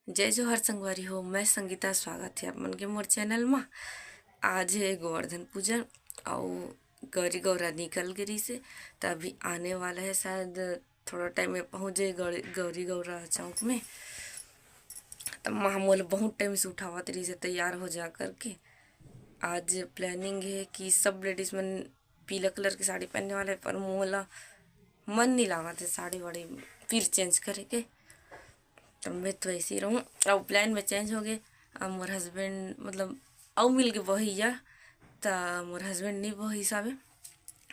जय जोहर संगवारी हो। मैं संगीता, स्वागत है आप मन के मोर चैनल में। आज है गोवर्धन पूजन और गौरी गौरा निकल गई से, तो अभी आने वाला है, शायद थोड़ा टाइम में पहुँच जाए गौरी गौरा चौक में। तब माँ मोल बहुत टाइम से उठावत रही से तैयार हो जा करके। आज प्लानिंग है कि सब लेडीज मन पीला कलर की साड़ी पहनने वाले, पर मोला मन नहीं लावा थे साड़ी वाड़ी फिर चेंज करे के। तो मैं तो ऐसे ही रहूँ। अब प्लान में चेंज हो गए। अब मोर हस्बैंड मतलब अब मिल के बहिया, तो मोर हस्बैंड नहीं बही हिसाबे।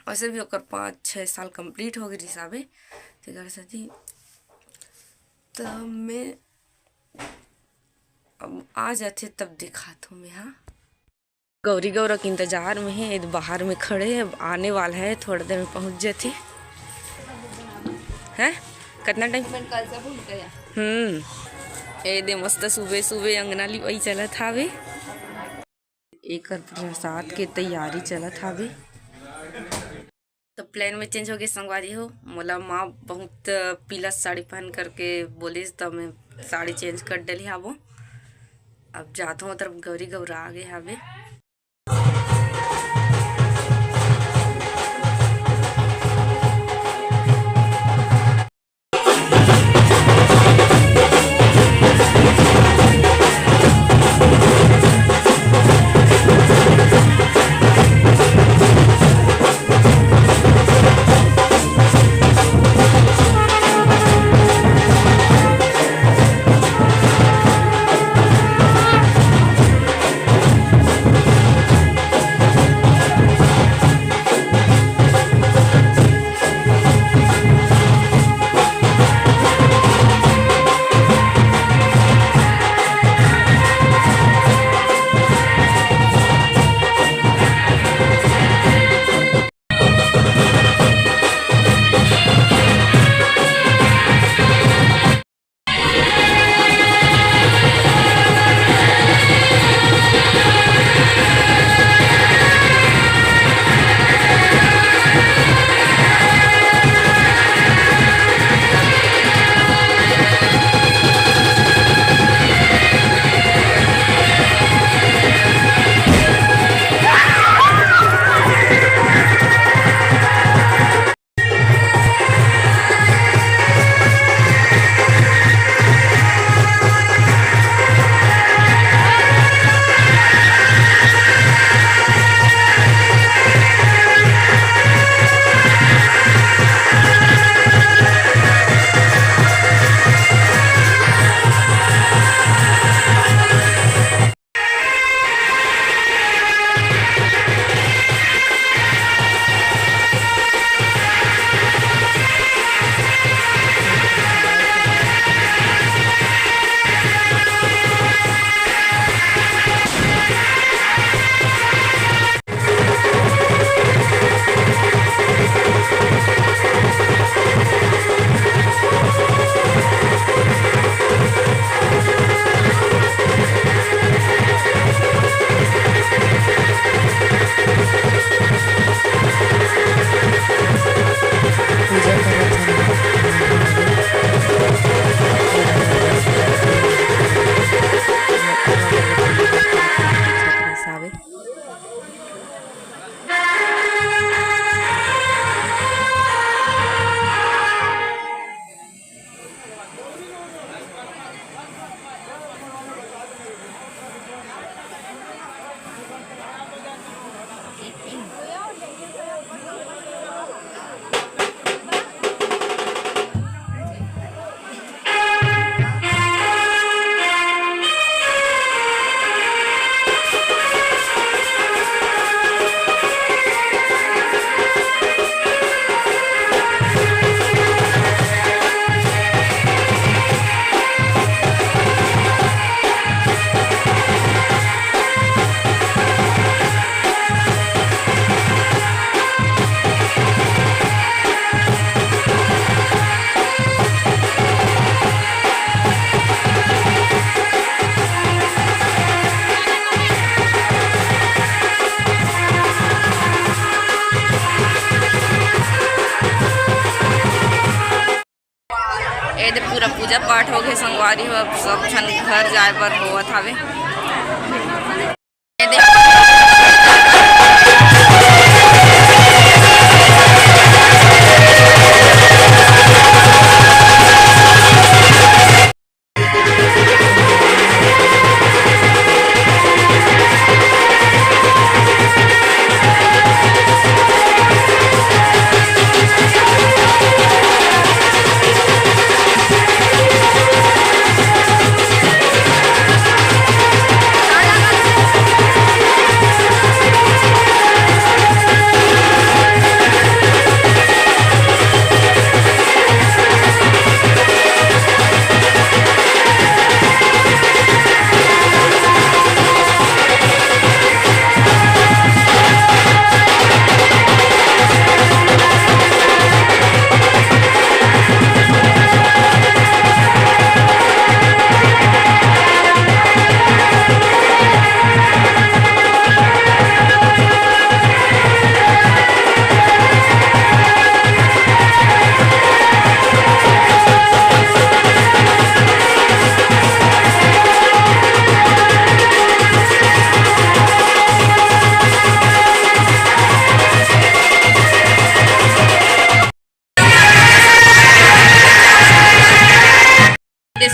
वैसे भी होकर 5-6 साल कंप्लीट हो गए हिसाबे तेकर साथी। तो मैं अब आ जाते तब दिखाता हूँ मैं। हाँ, गौरी गौरा के इंतजार में है, बाहर में खड़े हैं। अब आने वाला है, थोड़ी देर में पहुँच जाते हैं। कितना टाइम कल से भूल गया। ए दे मस्त सुबह सुबह अंगना ली वही चलत हावे। एक प्रसाद के तैयारी चलत हावे। तो प्लान में चेंज हो गए संगवारी हो। मोला माँ बहुत पीला साड़ी पहन करके बोली, तो मैं साड़ी चेंज कर डली हावो। अब जाता हूँ तरफ गौरी गौरा आ गए हावे। संगवारी हो अब सब झन घर जाए बर होवत हवे।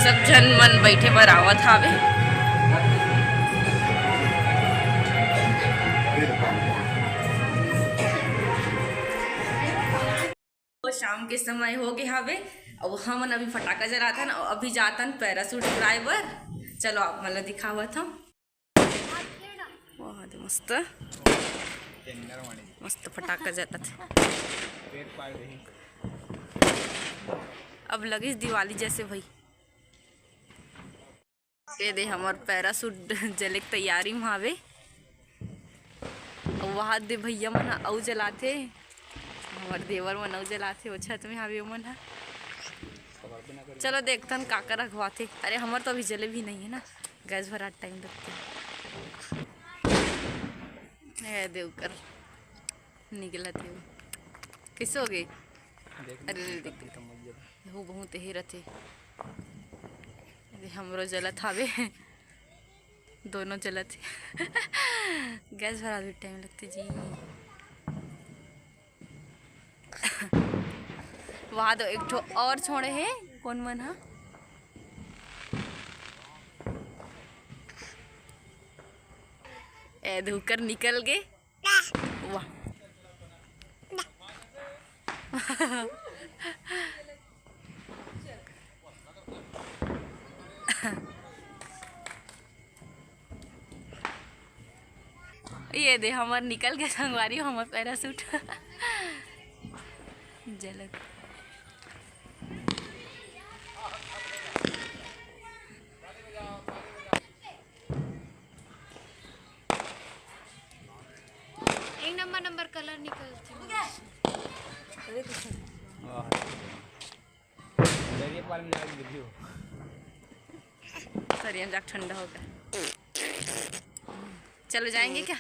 सब झन मन बैठे बर आवत हावे। शाम के समय हो गए हावे और हमन अभी फटाका जलाथन और अभी जातन पैरासूट उड़ाए बर। चलो आप मन ला दिखावत हम। वाह मस्त मस्त फटाका जलत। अब लगिस दिवाली जैसे भाई। ये दे हमर पैरासूट जले के तैयारी में हावे। वहाँ दे भैया मन अउ जलाथे, हमार देवर मन अउ जलाथे, वो छत में हावे मन हा। चलो देखतन काका रखवाथे। अरे हमार तो अभी जले भी नहीं है ना, गैस भरा टाइम लगते है। देव कर निकला थे कैसे हो गए। अरे देख हो बहुत ही रथे हमरो जलत हावे दोनों जलत है। गैस भरा भी टाइम लगते जी। वहाँ तो एक ठो और छोड़े है कौन मन हा। ए धुकर निकल गए। वाह ये दे हमार निकल के संगवारी हमार पैरासूट जलत। एक नंबर कलर निकलते सर ठंडा होगा। चलो जाएंगे क्या।